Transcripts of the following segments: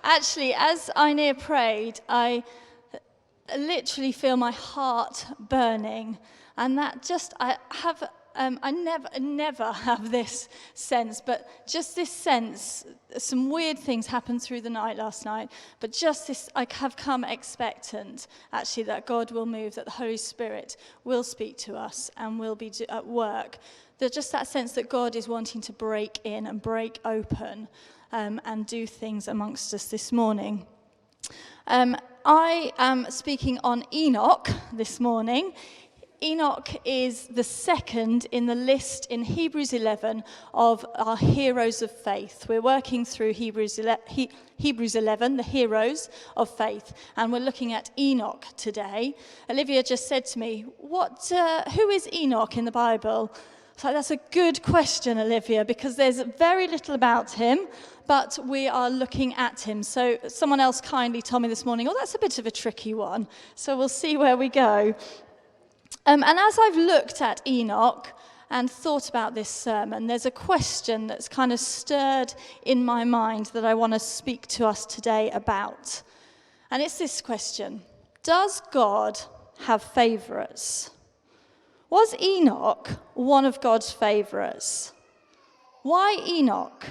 Actually, as Ina prayed, I literally feel my heart burning, and that just I never have this sense, but just this sense. Some weird things happened through the night last night, but just this, I have come expectant, actually, that God will move, that the Holy Spirit will speak to us and will be at work. There's just that sense that God is wanting to break in and break open and do things amongst us this morning. I am speaking on Enoch this morning. Enoch is the second in the list in Hebrews 11 of our heroes of faith. We're working through Hebrews 11, the heroes of faith, and we're looking at Enoch today. Olivia just said to me, who is Enoch in the Bible? So that's a good question, Olivia, because there's very little about him, but we are looking at him. So someone else kindly told me this morning, that's a bit of a tricky one. So we'll see where we go. And as I've looked at Enoch and thought about this sermon, there's a question that's kind of stirred in my mind that I want to speak to us today about. And it's this question: does God have favourites? Was Enoch one of God's favourites? Why Enoch?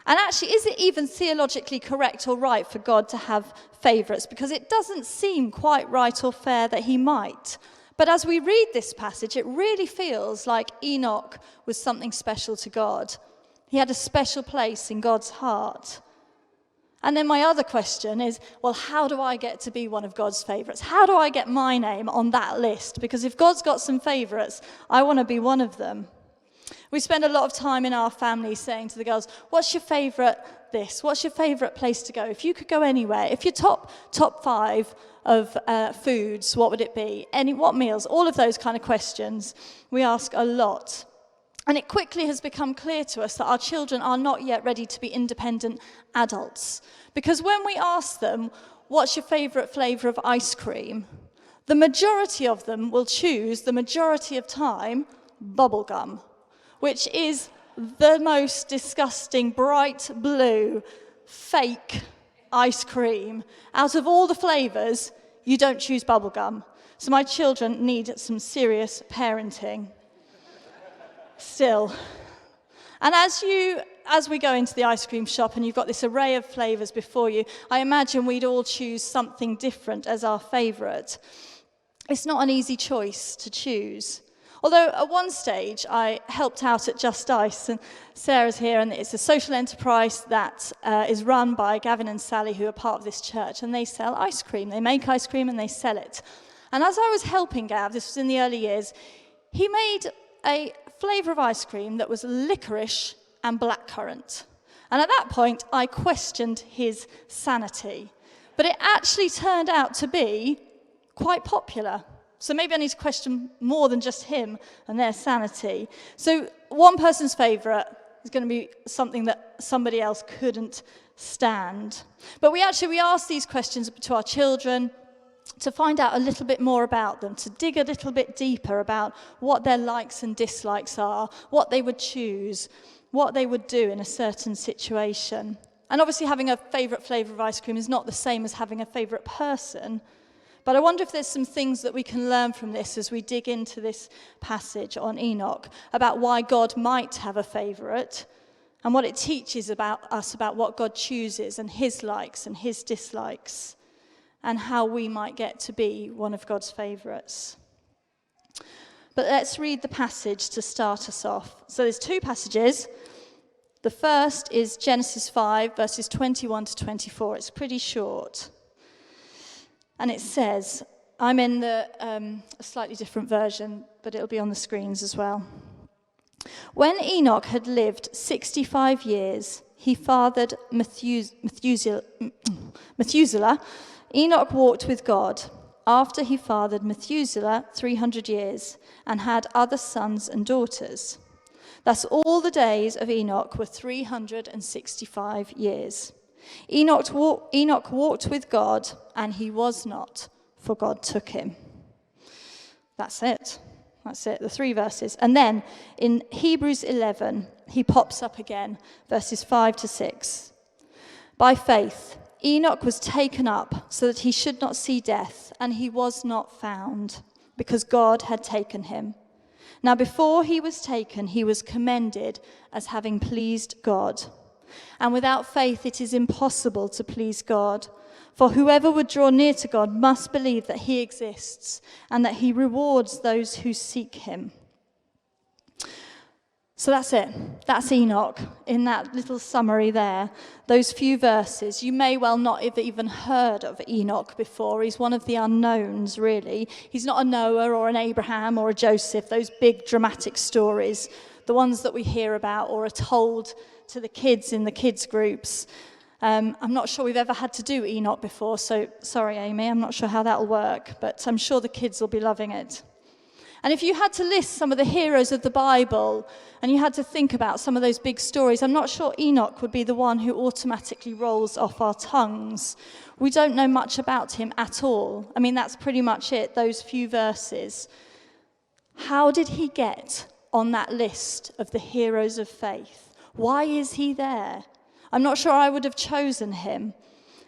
And actually, is it even theologically correct or right for God to have favourites? Because it doesn't seem quite right or fair that he might. But as we read this passage, it really feels like Enoch was something special to God. He had a special place in God's heart. And then my other question is, how do I get to be one of God's favourites? How do I get my name on that list? Because if God's got some favourites, I want to be one of them. We spend a lot of time in our family saying to the girls, what's your favourite this? What's your favourite place to go? If you could go anywhere, if your top 5 of foods, what would it be? What meals? All of those kind of questions we ask a lot. And it quickly has become clear to us that our children are not yet ready to be independent adults. Because when we ask them, what's your favourite flavour of ice cream? The majority of them will choose, the majority of time, bubblegum, which is the most disgusting, bright blue, fake ice cream. Out of all the flavours, you don't choose bubblegum. So my children need some serious parenting. Still. And as we go into the ice cream shop and you've got this array of flavours before you, I imagine we'd all choose something different as our favourite. It's not an easy choice to choose. Although at one stage I helped out at Just Ice, and Sarah's here, and it's a social enterprise that is run by Gavin and Sally, who are part of this church, and they sell ice cream. They make ice cream and they sell it. And as I was helping Gav, this was in the early years, he made a flavour of ice cream that was licorice and blackcurrant. And at that point, I questioned his sanity. But it actually turned out to be quite popular. So maybe I need to question more than just him and their sanity. So one person's favourite is going to be something that somebody else couldn't stand. But we ask these questions to our children to find out a little bit more about them, to dig a little bit deeper about what their likes and dislikes are, what they would choose, what they would do in a certain situation. And obviously having a favourite flavour of ice cream is not the same as having a favourite person. But I wonder if there's some things that we can learn from this as we dig into this passage on Enoch about why God might have a favourite and what it teaches about us about what God chooses and his likes and his dislikes and how we might get to be one of God's favourites. But let's read the passage to start us off. So there's 2 passages. The first is Genesis 5, verses 21 to 24. It's pretty short. And it says, I'm in a slightly different version, but it'll be on the screens as well. When Enoch had lived 65 years, he fathered Methuselah. Enoch walked with God. After he fathered Methuselah 300 years and had other sons and daughters. Thus all the days of Enoch were 365 years. Enoch walked with God, and he was not, for God took him. That's it, the 3 verses. And then in Hebrews 11, he pops up again, verses 5 to 6. By faith, Enoch was taken up so that he should not see death, and he was not found, because God had taken him. Now before he was taken, he was commended as having pleased God. And without faith it is impossible to please God. For whoever would draw near to God must believe that he exists, and that he rewards those who seek him. So that's it. That's Enoch in that little summary there. Those few verses. You may well not have even heard of Enoch before. He's one of the unknowns, really. He's not a Noah or an Abraham or a Joseph, those big dramatic stories, the ones that we hear about or are told to the kids in the kids groups. I'm not sure we've ever had to do Enoch before, so sorry, Amy, I'm not sure how that'll work, but I'm sure the kids will be loving it. And if you had to list some of the heroes of the Bible and you had to think about some of those big stories, I'm not sure Enoch would be the one who automatically rolls off our tongues. We don't know much about him at all. I mean, that's pretty much it, those few verses. How did he get on that list of the heroes of faith? Why is he there? I'm not sure I would have chosen him,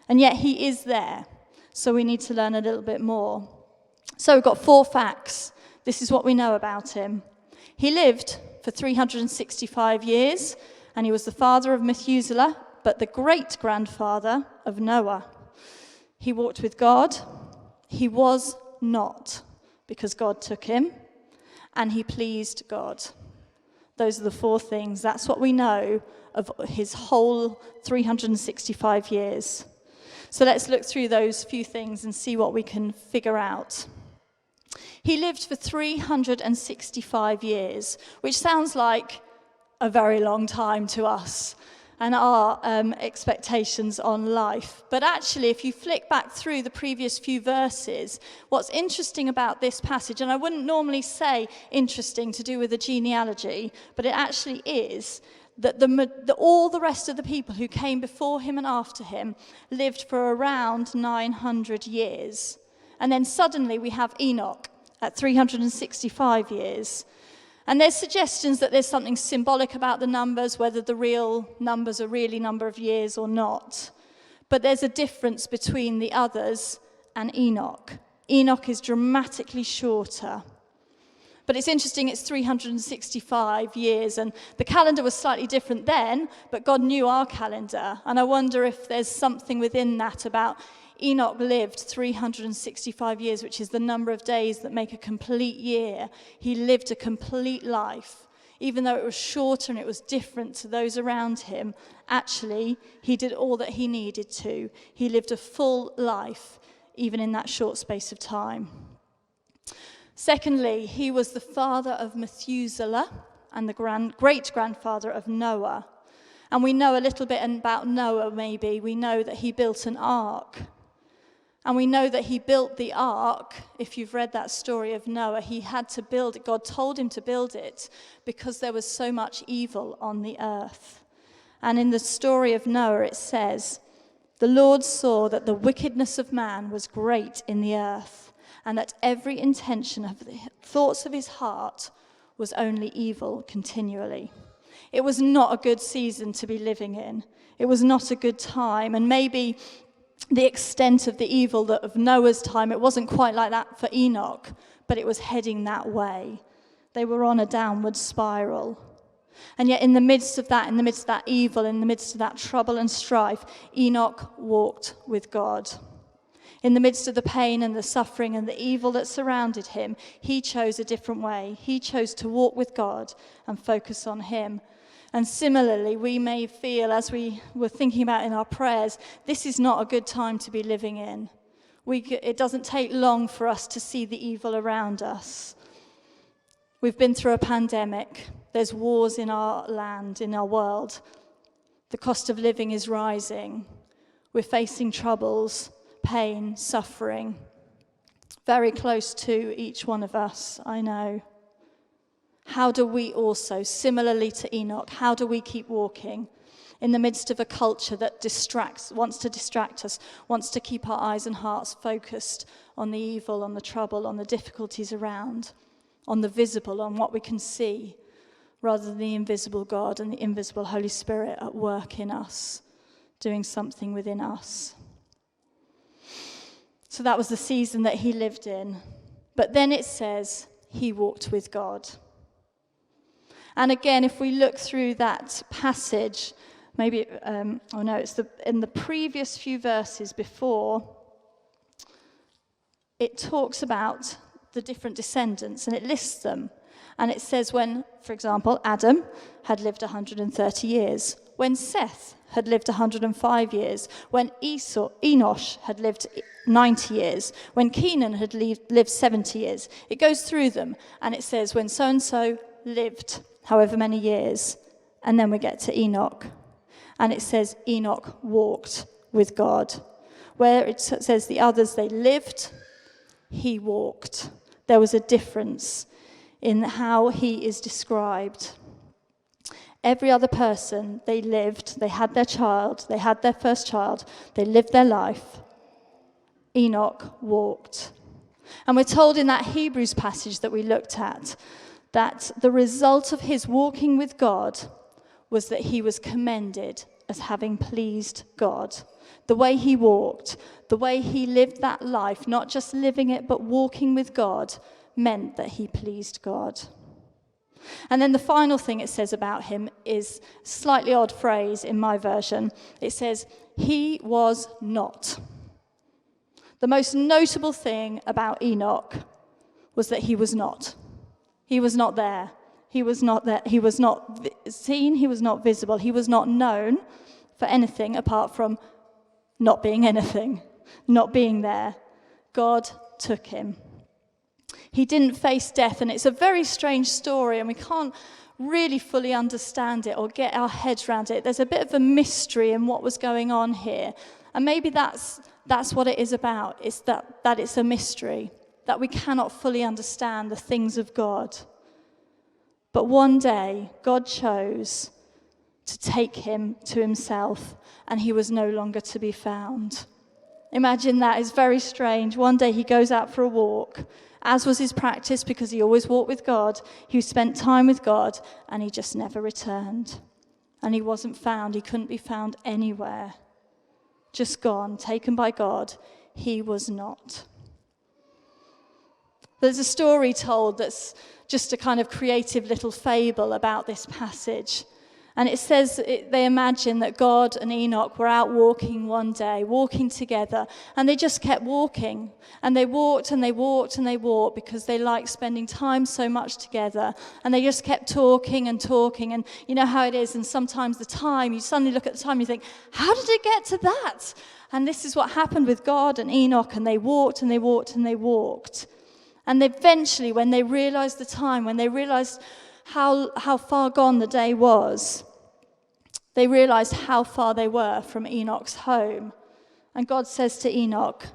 and yet he is there. So we need to learn a little bit more. So we've got 4 facts. This is what we know about him. He lived for 365 years, and he was the father of Methuselah, but the great-grandfather of Noah. He walked with God. He was not, because God took him, and he pleased God. Those are the 4 things. That's what we know of his whole 365 years. So let's look through those few things and see what we can figure out. He lived for 365 years, which sounds like a very long time to us and our expectations on life. But actually, if you flick back through the previous few verses, what's interesting about this passage, and I wouldn't normally say interesting to do with a genealogy, but it actually is, that all the rest of the people who came before him and after him lived for around 900 years. And then suddenly we have Enoch at 365 years. And there's suggestions that there's something symbolic about the numbers, whether the real numbers are really number of years or not. But there's a difference between the others and Enoch. Enoch is dramatically shorter. But it's interesting, it's 365 years, and the calendar was slightly different then, but God knew our calendar. And I wonder if there's something within that about Enoch lived 365 years, which is the number of days that make a complete year. He lived a complete life. Even though it was shorter and it was different to those around him, actually, he did all that he needed to. He lived a full life, even in that short space of time. Secondly, he was the father of Methuselah and the great-grandfather of Noah. And we know a little bit about Noah, maybe. We know that he built an ark. And we know that he built the ark. If you've read that story of Noah, he had to build it. God told him to build it because there was so much evil on the earth. And in the story of Noah, it says, "The Lord saw that the wickedness of man was great in the earth, and that every intention of the thoughts of his heart was only evil continually." It was not a good season to be living in. It was not a good time. And maybe the extent of the evil of Noah's time, it wasn't quite like that for Enoch, but it was heading that way. They were on a downward spiral. And yet in the midst of that evil, in the midst of that trouble and strife, Enoch walked with God. In the midst of the pain and the suffering and the evil that surrounded him, he chose a different way. He chose to walk with God and focus on him. And similarly, we may feel, as we were thinking about in our prayers, this is not a good time to be living in. It doesn't take long for us to see the evil around us. We've been through a pandemic. There's wars in our land, in our world. The cost of living is rising. We're facing troubles, pain, suffering. Very close to each one of us, I know. How do we also, similarly to Enoch, how do we keep walking in the midst of a culture that wants to distract us, wants to keep our eyes and hearts focused on the evil, on the trouble, on the difficulties around, on the visible, on what we can see, rather than the invisible God and the invisible Holy Spirit at work in us doing something within us. So that was the season that he lived in. But then it says he walked with God. And again, if we look through that passage, maybe, it's in the previous few verses before, it talks about the different descendants and it lists them. And it says when, for example, Adam had lived 130 years, when Seth had lived 105 years, when Enoch had lived 90 years, when Kenan had lived 70 years. It goes through them and it says when so-and-so lived however many years. And then we get to Enoch. And it says Enoch walked with God. Where it says the others, they lived, he walked. There was a difference in how he is described. Every other person, they lived, they had their child, they had their first child, they lived their life. Enoch walked. And we're told in that Hebrews passage that we looked at that the result of his walking with God was that he was commended as having pleased God. The way he walked, the way he lived that life, not just living it but walking with God, meant that he pleased God. And then the final thing it says about him is a slightly odd phrase in my version. It says, he was not. The most notable thing about Enoch was that he was not. He was not there. He was not there. He was not seen. He was not visible. He was not known for anything apart from not being anything, not being there. God took him. He didn't face death, and it's a very strange story, and we can't really fully understand it or get our heads around it. There's a bit of a mystery in what was going on here, and maybe that's what it is about. It's that it's a mystery, that we cannot fully understand the things of God. But one day, God chose to take him to himself, and he was no longer to be found. Imagine that. It's very strange. One day he goes out for a walk, as was his practice because he always walked with God. He spent time with God, and he just never returned. And he wasn't found. He couldn't be found anywhere. Just gone, taken by God. He was not. There's a story told that's just a kind of creative little fable about this passage. And it says they imagine that God and Enoch were out walking one day, walking together, and they just kept walking. And they walked and they walked and they walked because they liked spending time so much together. And they just kept talking and talking. And you know how it is. And sometimes you suddenly look at the time and you think, how did it get to that? And this is what happened with God and Enoch. And they walked and they walked and they walked. And eventually, when they realized the time, when they realized how far gone the day was, they realized how far they were from Enoch's home. And God says to Enoch,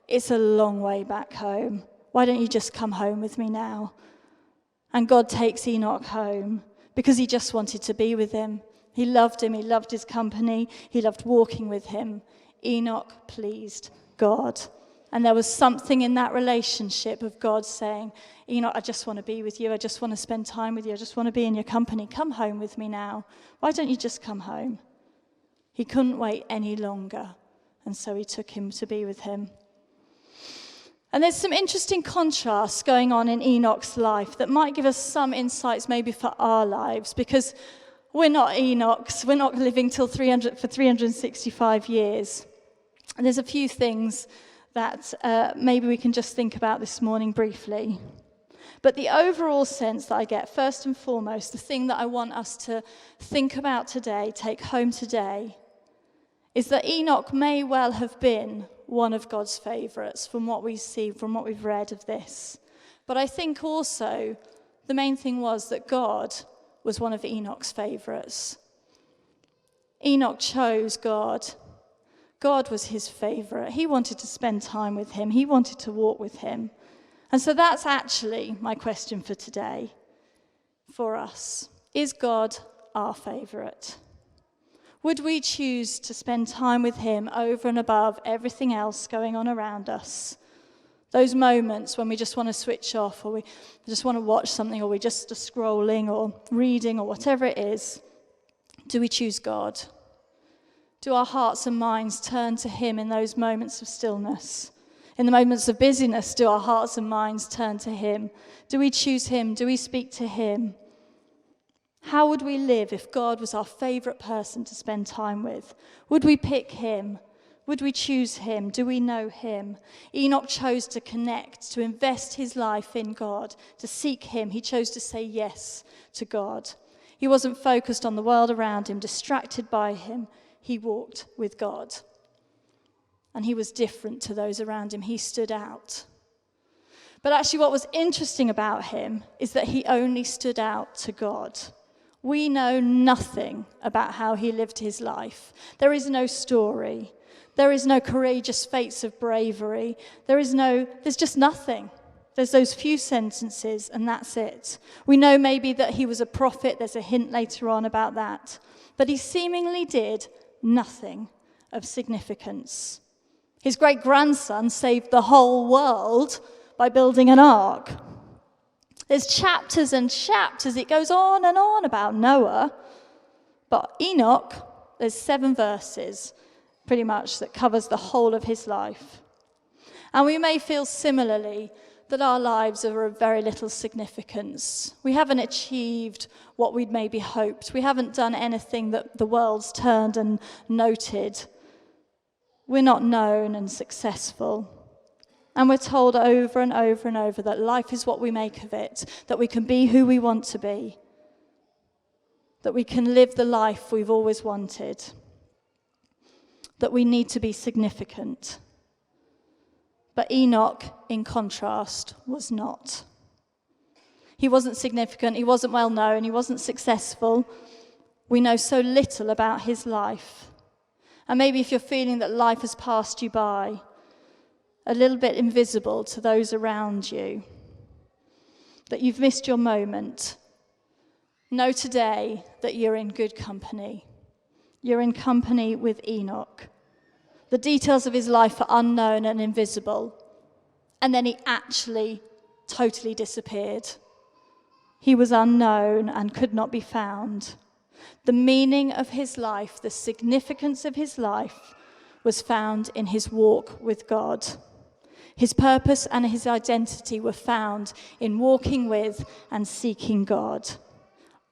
it's a long way back home. Why don't you just come home with me now? And God takes Enoch home because he just wanted to be with him. He loved him. He loved his company. He loved walking with him. Enoch pleased God. And there was something in that relationship of God saying, Enoch, I just want to be with you. I just want to spend time with you. I just want to be in your company. Come home with me now. Why don't you just come home? He couldn't wait any longer. And so he took him to be with him. And there's some interesting contrasts going on in Enoch's life that might give us some insights maybe for our lives, because we're not Enochs. We're not living for 365 years. And there's a few things that maybe we can just think about this morning briefly. But the overall sense that I get, first and foremost, the thing that I want us to think about today, take home today, is that Enoch may well have been one of God's favourites from what we see, from what we've read of this. But I think also the main thing was that God was one of Enoch's favourites. Enoch chose God. God was his favourite. He wanted to spend time with him. He wanted to walk with him. And so that's actually my question for today, for us. Is God our favourite? Would we choose to spend time with him over and above everything else going on around us? Those moments when we just want to switch off, or we just want to watch something, or we just are scrolling or reading or whatever it is. Do we choose God? Do our hearts and minds turn to him in those moments of stillness? In the moments of busyness, do our hearts and minds turn to him? Do we choose him? Do we speak to him? How would we live if God was our favourite person to spend time with? Would we pick him? Would we choose him? Do we know him? Enoch chose to connect, to invest his life in God, to seek him. He chose to say yes to God. He wasn't focused on the world around him, distracted by him. He walked with God. And he was different to those around him. He stood out. But actually what was interesting about him is that he only stood out to God. We know nothing about how he lived his life. There is no story. There is no courageous feats of bravery. There's just nothing. There's those few sentences and that's it. We know maybe that he was a prophet. There's a hint later on about that. But he seemingly did nothing of significance. His great-grandson saved the whole world by building an ark. There's chapters and chapters. It goes on and on about Noah. But Enoch, there's 7 verses pretty much that covers the whole of his life. And we may feel similarly that our lives are of very little significance. We haven't achieved what we'd maybe hoped. We haven't done anything that the world's turned and noted. We're not known and successful. And we're told over and over and over that life is what we make of it, that we can be who we want to be, that we can live the life we've always wanted, that we need to be significant. But Enoch, in contrast, was not. He wasn't significant, he wasn't well known, he wasn't successful. We know so little about his life. And maybe if you're feeling that life has passed you by, a little bit invisible to those around you, that you've missed your moment, know today that you're in good company. You're in company with Enoch. The details of his life are unknown and invisible. And then he actually totally disappeared. He was unknown and could not be found. The meaning of his life, the significance of his life, was found in his walk with God. His purpose and his identity were found in walking with and seeking God.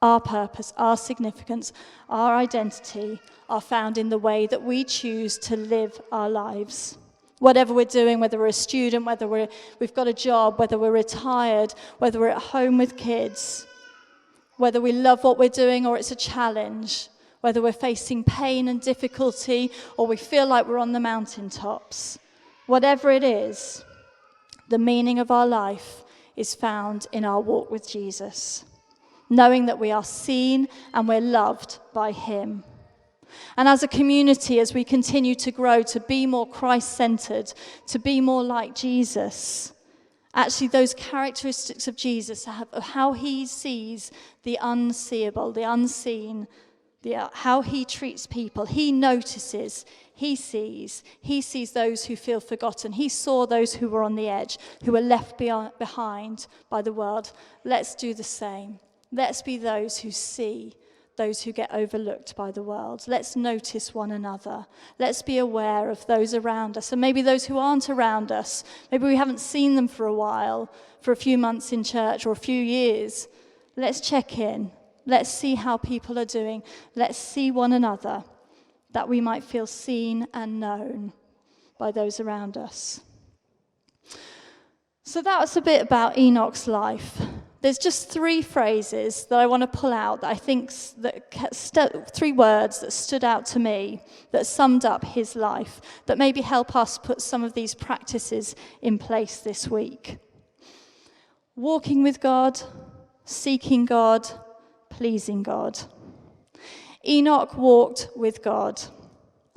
Our purpose, our significance, our identity are found in the way that we choose to live our lives. Whatever we're doing, whether we're a student, whether we've got a job, whether we're retired, whether we're at home with kids, whether we love what we're doing or it's a challenge, whether we're facing pain and difficulty or we feel like we're on the mountaintops, whatever it is, the meaning of our life is found in our walk with Jesus, knowing that we are seen and we're loved by him. And as a community, as we continue to grow, to be more Christ-centered, to be more like Jesus, actually those characteristics of Jesus, of how he sees the unseeable, the unseen, how he treats people, he notices, he sees those who feel forgotten. He saw those who were on the edge, who were left behind by the world. Let's do the same. Let's be those who see those who get overlooked by the world. Let's notice one another. Let's be aware of those around us, and maybe those who aren't around us. Maybe we haven't seen them for a while, for a few months in church or a few years. Let's check in. Let's see how people are doing. Let's see one another, that we might feel seen and known by those around us. So that was a bit about Enoch's life. There's just 3 phrases that I want to pull out that I think, 3 words that stood out to me, that summed up his life, that maybe help us put some of these practices in place this week. Walking with God, seeking God, pleasing God. Enoch walked with God.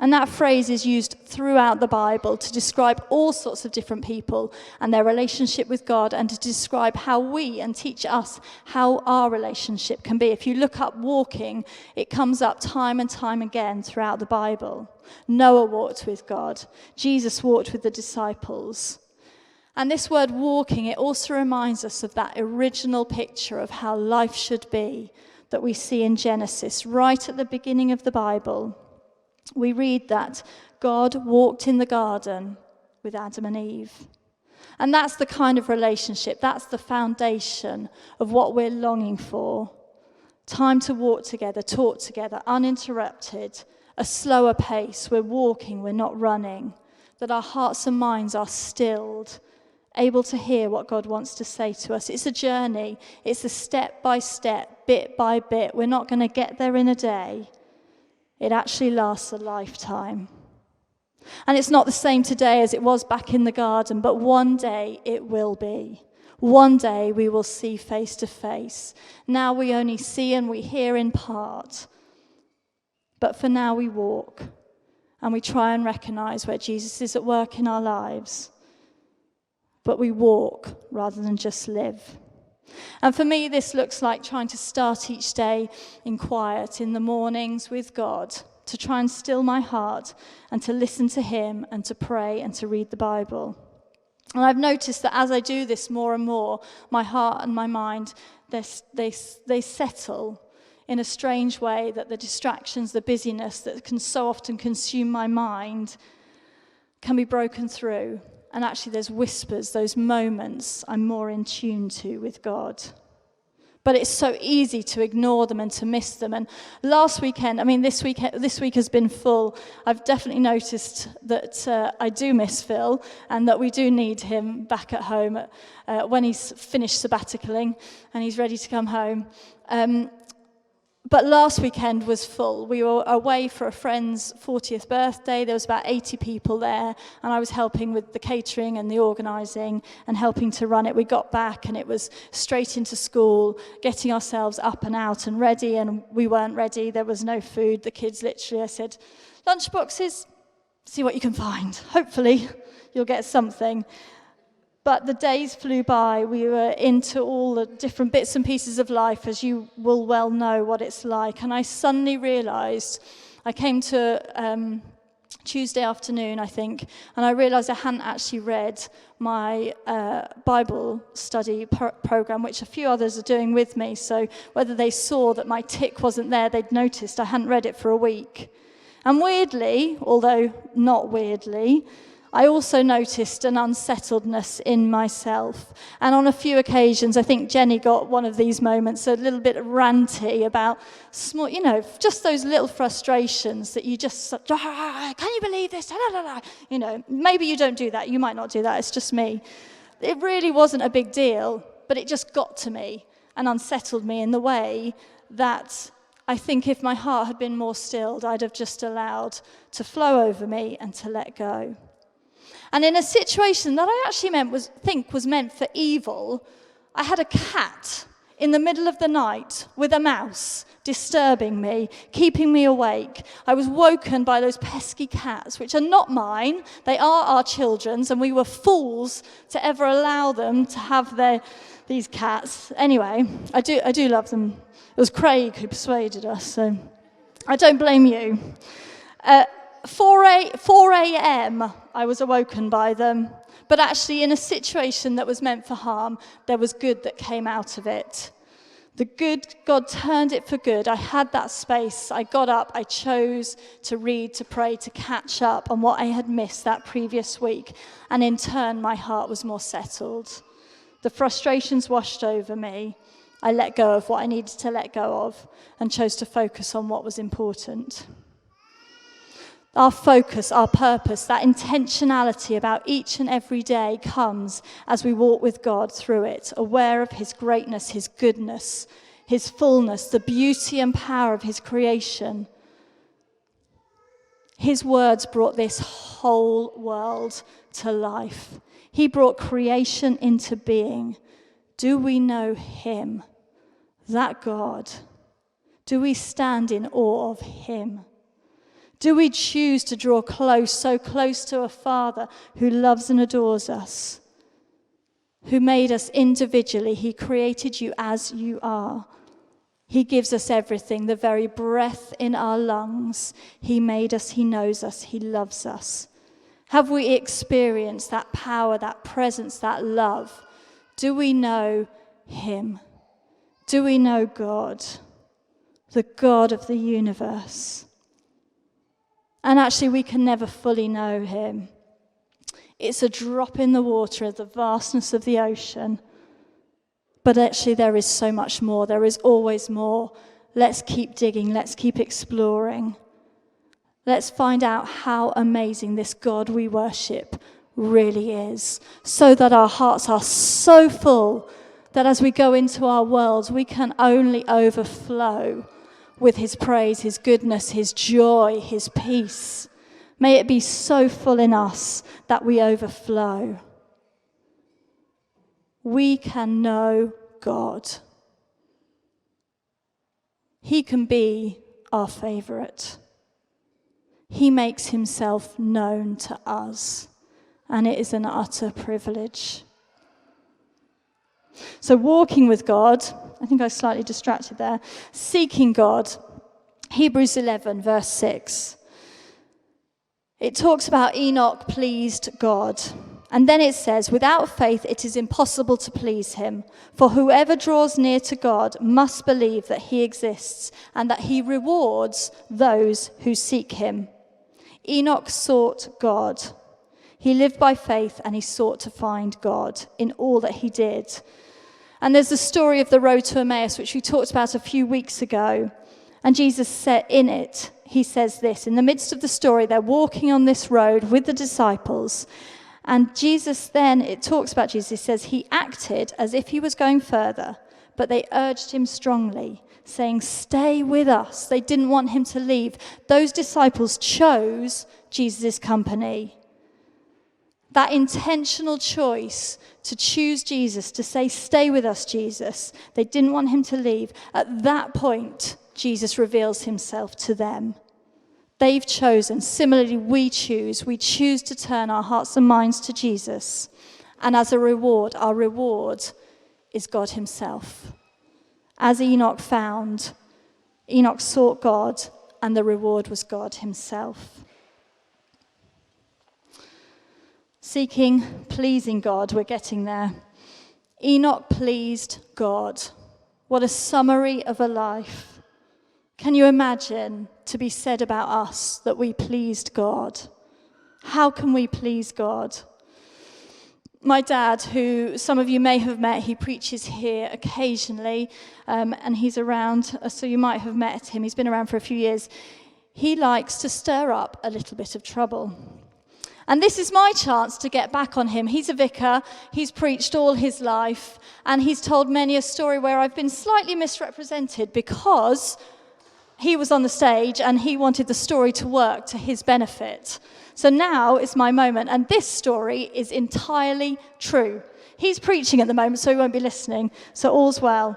And that phrase is used throughout the Bible to describe all sorts of different people and their relationship with God, and to describe how we, and teach us how our relationship can be. If you look up walking, it comes up time and time again throughout the Bible. Noah walked with God. Jesus walked with the disciples. And this word walking, it also reminds us of that original picture of how life should be that we see in Genesis, right at the beginning of the Bible. we read that God walked in the garden with Adam and Eve. And that's the kind of relationship, that's the foundation of what we're longing for. Time to walk together, talk together, uninterrupted, a slower pace. We're walking, we're not running. That our hearts and minds are stilled, able to hear what God wants to say to us. It's a journey. It's a step by step, bit by bit. We're not going to get there in a day. It actually lasts a lifetime. And it's not the same today as it was back in the garden, but one day it will be. One day we will see face to face. Now we only see and we hear in part. But for now we walk and we try and recognize where Jesus is at work in our lives. But we walk rather than just live. And for me, this looks like trying to start each day in quiet in the mornings with God, to try and still my heart and to listen to him and to pray and to read the Bible. And I've noticed that as I do this more and more, my heart and my mind, they settle in a strange way, that the distractions, the busyness that can so often consume my mind can be broken through. And actually there's whispers, those moments I'm more in tune to with God. But it's so easy to ignore them and to miss them. And this week has been full. I've definitely noticed that I do miss Phil and that we do need him back at home when he's finished sabbaticaling and he's ready to come home. But last weekend was full. We were away for a friend's 40th birthday. There was about 80 people there, and I was helping with the catering and the organising and helping to run it. We got back, and it was straight into school, getting ourselves up and out and ready, and we weren't ready. There was no food. The kids literally, I said, lunch boxes, see what you can find. Hopefully you'll get something. But the days flew by. We were into all the different bits and pieces of life, as you will well know what it's like. And I suddenly realised, I came to Tuesday afternoon, I think, and I realised I hadn't actually read my Bible study program, which a few others are doing with me. So whether they saw that my tick wasn't there, they'd noticed I hadn't read it for a week. And weirdly, although not weirdly, I also noticed an unsettledness in myself. And on a few occasions, I think Jenny got one of these moments, a little bit ranty about small, just those little frustrations that you just, can you believe this? Maybe you don't do that. You might not do that. It's just me. It really wasn't a big deal, but it just got to me and unsettled me in the way that I think if my heart had been more stilled, I'd have just allowed to flow over me and to let go. And in a situation that I actually think was meant for evil, I had a cat in the middle of the night with a mouse disturbing me, keeping me awake. I was woken by those pesky cats, which are not mine. They are our children's, and we were fools to ever allow them to have these cats. Anyway, I do love them. It was Craig who persuaded us, so I don't blame you. 4 a.m. I was awoken by them, but actually in a situation that was meant for harm, there was good that came out of it. The good, God turned it for good. I had that space. I got up. I chose to read, to pray, to catch up on what I had missed that previous week. And in turn, my heart was more settled. The frustrations washed over me. I let go of what I needed to let go of and chose to focus on what was important. Our focus, our purpose, that intentionality about each and every day comes as we walk with God through it, aware of his greatness, his goodness, his fullness, the beauty and power of his creation. His words brought this whole world to life. He brought creation into being. Do we know him, that God? Do we stand in awe of him? Do we choose to draw close, so close to a Father who loves and adores us, who made us individually? He created you as you are. He gives us everything, the very breath in our lungs. He made us, he knows us, he loves us. Have we experienced that power, that presence, that love? Do we know him? Do we know God, the God of the universe? And actually, we can never fully know him. It's a drop in the water of the vastness of the ocean. But actually, there is so much more. There is always more. Let's keep digging. Let's keep exploring. Let's find out how amazing this God we worship really is, so that our hearts are so full that as we go into our world, we can only overflow with his praise, his goodness, his joy, his peace. May it be so full in us that we overflow. We can know God. He can be our favourite. He makes himself known to us, and it is an utter privilege. So walking with God, I think I was slightly distracted there. Seeking God, Hebrews 11, verse 6. It talks about Enoch pleased God. And then it says, without faith it is impossible to please him. For whoever draws near to God must believe that he exists and that he rewards those who seek him. Enoch sought God. He lived by faith and he sought to find God in all that he did. And there's the story of the road to Emmaus, which we talked about a few weeks ago. And Jesus said in it, he says this, in the midst of the story, they're walking on this road with the disciples. And Jesus then, it talks about Jesus, it says he acted as if he was going further, but they urged him strongly, saying, stay with us. They didn't want him to leave. Those disciples chose Jesus' company. That intentional choice to choose Jesus, to say, stay with us, Jesus. They didn't want him to leave. At that point, Jesus reveals himself to them. They've chosen. Similarly, we choose. We choose to turn our hearts and minds to Jesus. And as a reward, our reward is God himself. As Enoch found, Enoch sought God, and the reward was God himself. Seeking, pleasing God, we're getting there. Enoch pleased God. What a summary of a life. Can you imagine to be said about us that we pleased God? How can we please God? My dad, who some of you may have met, he preaches here occasionally, and he's around, so you might have met him. He's been around for a few years. He likes to stir up a little bit of trouble. And this is my chance to get back on him. He's a vicar, he's preached all his life, and he's told many a story where I've been slightly misrepresented because he was on the stage and he wanted the story to work to his benefit. So now is my moment, and this story is entirely true. He's preaching at the moment, so he won't be listening, so all's well.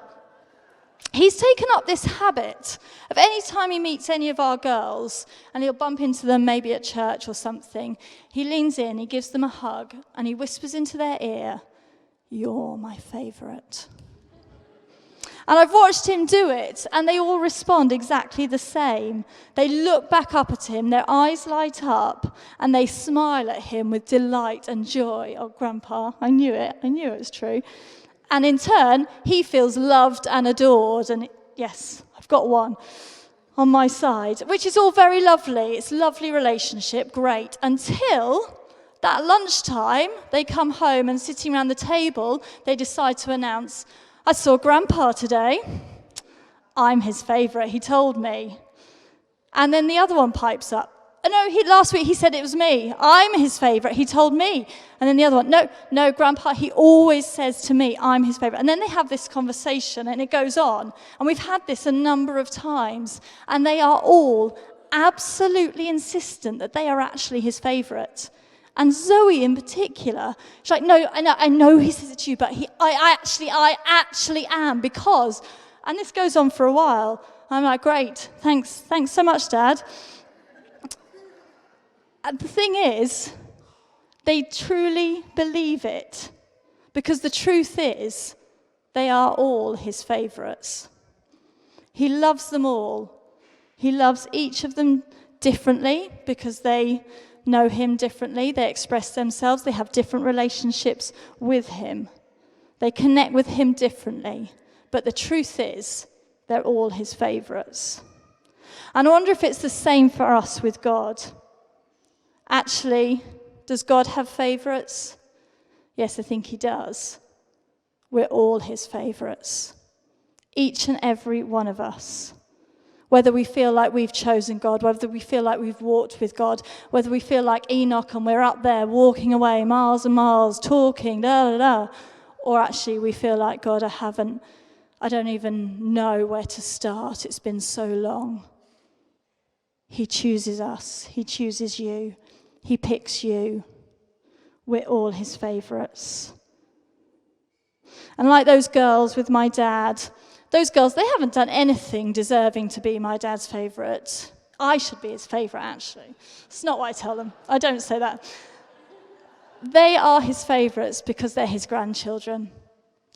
He's taken up this habit of any time he meets any of our girls, and he'll bump into them maybe at church or something, he leans in, he gives them a hug, and he whispers into their ear, "You're my favourite." And I've watched him do it, and they all respond exactly the same. They look back up at him, their eyes light up, and they smile at him with delight and joy. Oh, Grandpa, I knew it was true. And in turn, he feels loved and adored, and yes, I've got one on my side, which is all very lovely. It's a lovely relationship, great, until that lunchtime, they come home and sitting around the table, they decide to announce, "I saw Grandpa today. I'm his favourite, he told me." And then the other one pipes up. "Oh, no, last week he said it was me. I'm his favourite, he told me." And then the other one, no, Grandpa, he always says to me, I'm his favourite. And then they have this conversation and it goes on. And we've had this a number of times. And they are all absolutely insistent that they are actually his favourite. And Zoe in particular, she's like, "No, I know he says it to you, but I actually am, because," and this goes on for a while. I'm like, "Great, thanks so much, Dad." And the thing is, they truly believe it, because the truth is, they are all his favourites. He loves them all. He loves each of them differently, because they know him differently, they express themselves, they have different relationships with him. They connect with him differently. But the truth is, they're all his favourites. And I wonder if it's the same for us with God. Actually, does God have favourites? Yes, I think he does. We're all his favourites. Each and every one of us. Whether we feel like we've chosen God, whether we feel like we've walked with God, whether we feel like Enoch and we're up there walking away miles and miles, talking, or actually we feel like, God, I don't even know where to start. It's been so long. He chooses us. He chooses you. He picks you. We're all his favourites. And like those girls with my dad, those girls, they haven't done anything deserving to be my dad's favourite. I should be his favourite, actually. It's not what I tell them. I don't say that. They are his favourites because they're his grandchildren.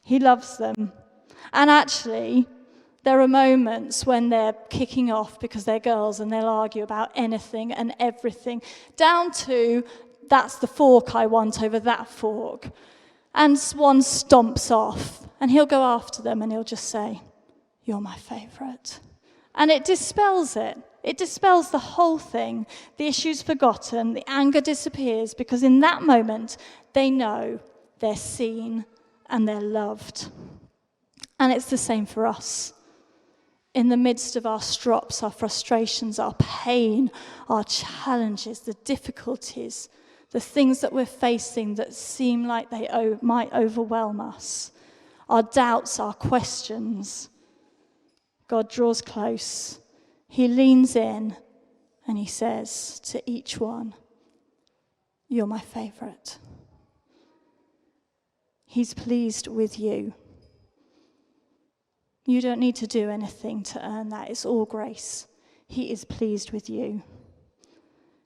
He loves them. And actually, there are moments when they're kicking off because they're girls and they'll argue about anything and everything, down to, that's the fork I want over that fork. And one stomps off, and he'll go after them and he'll just say, you're my favourite. And it dispels it. It dispels the whole thing. The issue's forgotten, the anger disappears, because in that moment, they know they're seen and they're loved. And it's the same for us. In the midst of our strops, our frustrations, our pain, our challenges, the difficulties, the things that we're facing that seem like they might overwhelm us, our doubts, our questions, God draws close. He leans in and he says to each one, you're my favourite. He's pleased with you. You don't need to do anything to earn that. It's all grace. He is pleased with you.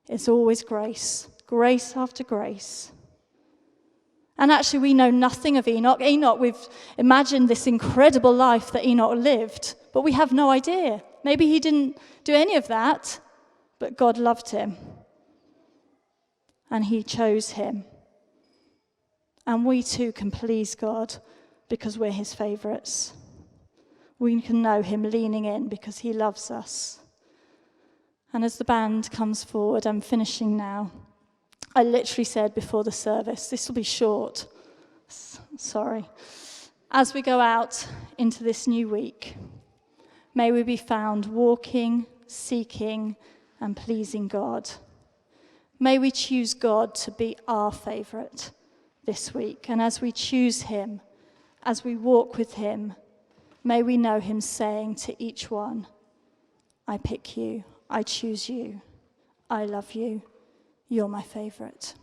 It's always grace. Grace after grace. And actually, we know nothing of Enoch. Enoch, we've imagined this incredible life that Enoch lived, but we have no idea. Maybe he didn't do any of that, but God loved him. And he chose him. And we too can please God because we're his favourites. We can know him leaning in because he loves us. And as the band comes forward, I'm finishing now. I literally said before the service, this will be short. Sorry. As we go out into this new week, may we be found walking, seeking, and pleasing God. May we choose God to be our favourite this week. And as we choose him, as we walk with him, may we know him saying to each one, I pick you, I choose you, I love you, you're my favourite.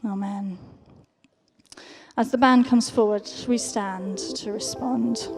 Amen. As the band comes forward, we stand to respond.